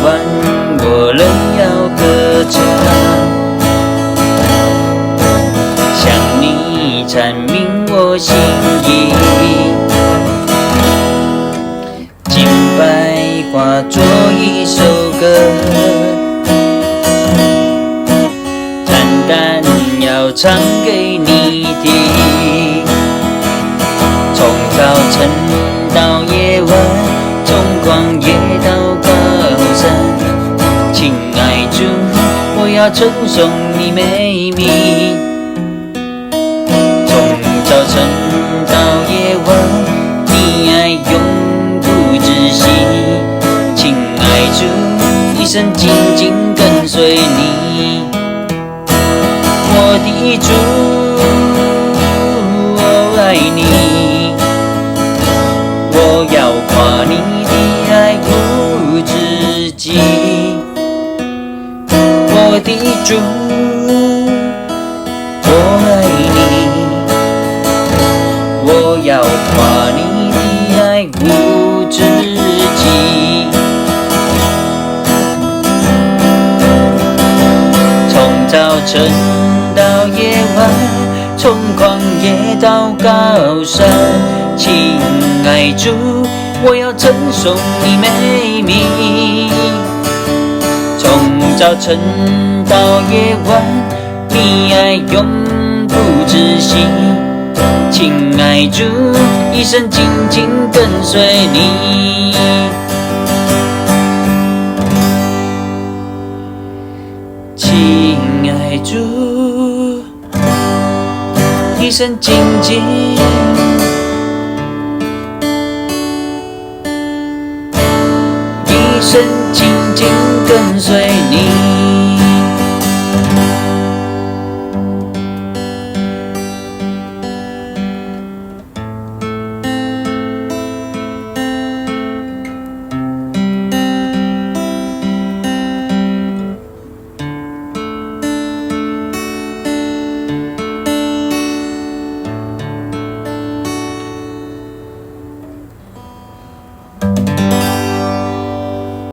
晚，我仍要歌唱，向你阐明我心意。金白化作一首歌，单单要唱给你听。从早晨到夜晚，从旷野到高山，亲爱主，我要称颂你美名。从早晨到夜晚，你爱永不止息。亲爱主，一生紧紧跟随你。我的主，我爱你，我要夸你的爱无止境。我的主，我爱你，我要夸你的爱无止境。从早晨到夜晚，从旷野到高山，亲爱主，我要称颂你美名。从早晨到夜晚，你爱永不止息。亲爱主，一生紧紧跟随你。亲爱主，一生紧紧跟随你。